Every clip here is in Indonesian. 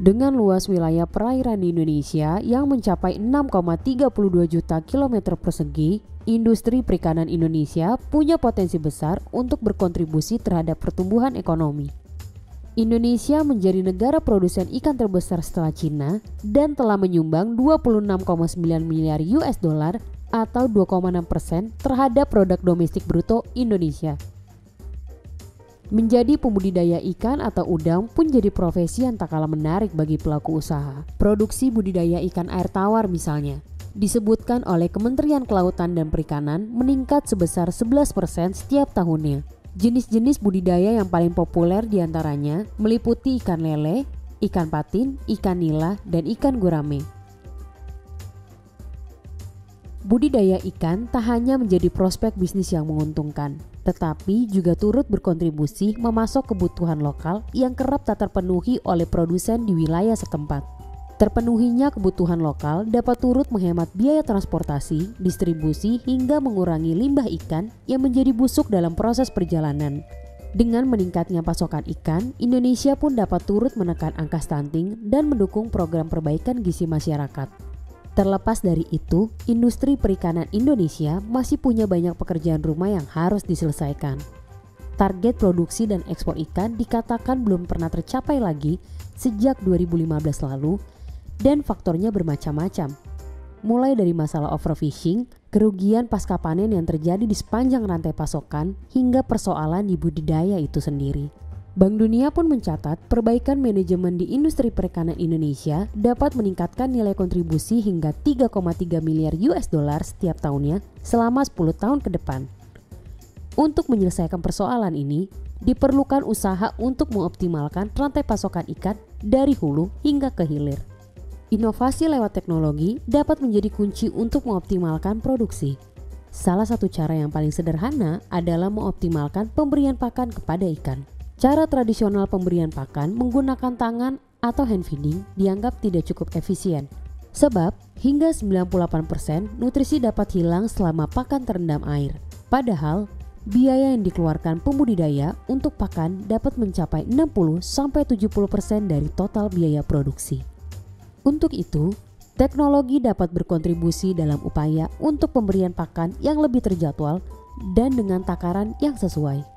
Dengan luas wilayah perairan di Indonesia yang mencapai 6,32 juta kilometer persegi, industri perikanan Indonesia punya potensi besar untuk berkontribusi terhadap pertumbuhan ekonomi. Indonesia menjadi negara produsen ikan terbesar setelah Cina dan telah menyumbang 26,9 miliar US dollar atau 2,6% terhadap produk domestik bruto Indonesia. Menjadi pembudidaya ikan atau udang pun jadi profesi yang tak kalah menarik bagi pelaku usaha. Produksi budidaya ikan air tawar misalnya, disebutkan oleh Kementerian Kelautan dan Perikanan meningkat sebesar 11% setiap tahunnya. Jenis-jenis budidaya yang paling populer diantaranya meliputi ikan lele, ikan patin, ikan nila, dan ikan gurame. Budidaya ikan tak hanya menjadi prospek bisnis yang menguntungkan, tetapi juga turut berkontribusi memasok kebutuhan lokal yang kerap tak terpenuhi oleh produsen di wilayah setempat. Terpenuhinya kebutuhan lokal dapat turut menghemat biaya transportasi, distribusi, hingga mengurangi limbah ikan yang menjadi busuk dalam proses perjalanan. Dengan meningkatnya pasokan ikan, Indonesia pun dapat turut menekan angka stunting dan mendukung program perbaikan gizi masyarakat. Terlepas dari itu, industri perikanan Indonesia masih punya banyak pekerjaan rumah yang harus diselesaikan. Target produksi dan ekspor ikan dikatakan belum pernah tercapai lagi sejak 2015 lalu, dan faktornya bermacam-macam. Mulai dari masalah overfishing, kerugian pasca panen yang terjadi di sepanjang rantai pasokan, hingga persoalan di budidaya itu sendiri. Bank Dunia pun mencatat perbaikan manajemen di industri perikanan Indonesia dapat meningkatkan nilai kontribusi hingga 3,3 miliar US dollar setiap tahunnya selama 10 tahun ke depan. Untuk menyelesaikan persoalan ini, diperlukan usaha untuk mengoptimalkan rantai pasokan ikan dari hulu hingga ke hilir. Inovasi lewat teknologi dapat menjadi kunci untuk mengoptimalkan produksi. Salah satu cara yang paling sederhana adalah mengoptimalkan pemberian pakan kepada ikan. Cara tradisional pemberian pakan menggunakan tangan atau hand feeding dianggap tidak cukup efisien. Sebab hingga 98% nutrisi dapat hilang selama pakan terendam air. Padahal biaya yang dikeluarkan pembudidaya untuk pakan dapat mencapai 60-70% dari total biaya produksi. Untuk itu, teknologi dapat berkontribusi dalam upaya untuk pemberian pakan yang lebih terjadwal dan dengan takaran yang sesuai.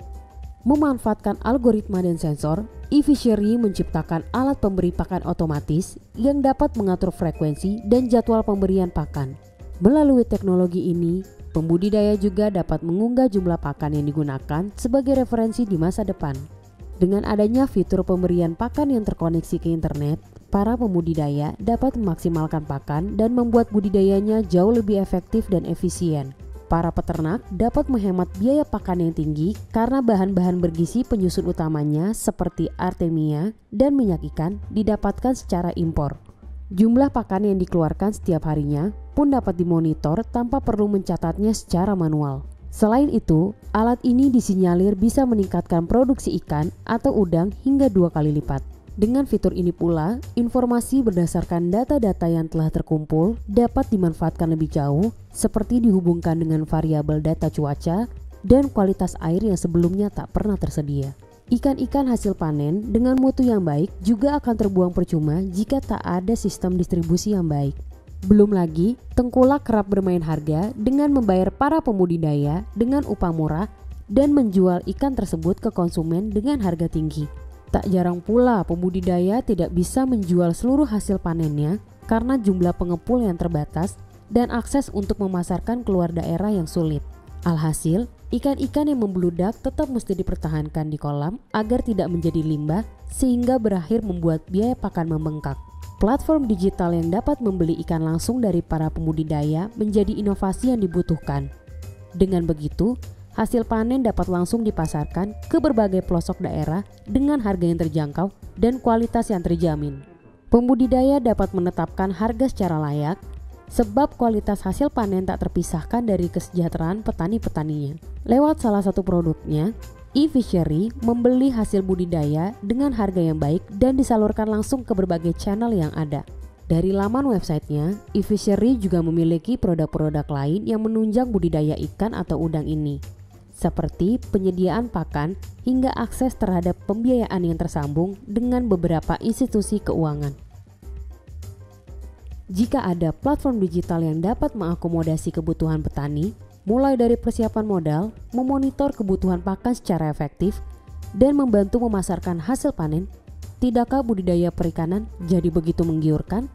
Memanfaatkan algoritma dan sensor, eFishery menciptakan alat pemberi pakan otomatis yang dapat mengatur frekuensi dan jadwal pemberian pakan. Melalui teknologi ini, pembudidaya juga dapat mengunggah jumlah pakan yang digunakan sebagai referensi di masa depan. Dengan adanya fitur pemberian pakan yang terkoneksi ke internet, para pembudidaya dapat memaksimalkan pakan dan membuat budidayanya jauh lebih efektif dan efisien. Para peternak dapat menghemat biaya pakan yang tinggi karena bahan-bahan bergizi penyusun utamanya seperti artemia dan minyak ikan didapatkan secara impor. Jumlah pakan yang dikeluarkan setiap harinya pun dapat dimonitor tanpa perlu mencatatnya secara manual. Selain itu, alat ini disinyalir bisa meningkatkan produksi ikan atau udang hingga 2 kali lipat. Dengan fitur ini pula, informasi berdasarkan data-data yang telah terkumpul dapat dimanfaatkan lebih jauh, seperti dihubungkan dengan variabel data cuaca dan kualitas air yang sebelumnya tak pernah tersedia. Ikan-ikan hasil panen dengan mutu yang baik juga akan terbuang percuma jika tak ada sistem distribusi yang baik. Belum lagi, tengkulak kerap bermain harga dengan membayar para pembudidaya dengan upah murah dan menjual ikan tersebut ke konsumen dengan harga tinggi. Tak jarang pula pembudidaya tidak bisa menjual seluruh hasil panennya karena jumlah pengepul yang terbatas dan akses untuk memasarkan keluar daerah yang sulit. Alhasil, ikan-ikan yang membeludak tetap mesti dipertahankan di kolam agar tidak menjadi limbah sehingga berakhir membuat biaya pakan membengkak. Platform digital yang dapat membeli ikan langsung dari para pembudidaya menjadi inovasi yang dibutuhkan. Dengan begitu, hasil panen dapat langsung dipasarkan ke berbagai pelosok daerah dengan harga yang terjangkau dan kualitas yang terjamin. Pembudidaya dapat menetapkan harga secara layak, sebab kualitas hasil panen tak terpisahkan dari kesejahteraan petani-petaninya. Lewat salah satu produknya, eFishery membeli hasil budidaya dengan harga yang baik dan disalurkan langsung ke berbagai channel yang ada. Dari laman websitenya, eFishery juga memiliki produk-produk lain yang menunjang budidaya ikan atau udang ini. seperti penyediaan pakan hingga akses terhadap pembiayaan yang tersambung dengan beberapa institusi keuangan. Jika ada platform digital yang dapat mengakomodasi kebutuhan petani, mulai dari persiapan modal, memonitor kebutuhan pakan secara efektif, dan membantu memasarkan hasil panen, tidakkah budidaya perikanan jadi begitu menggiurkan?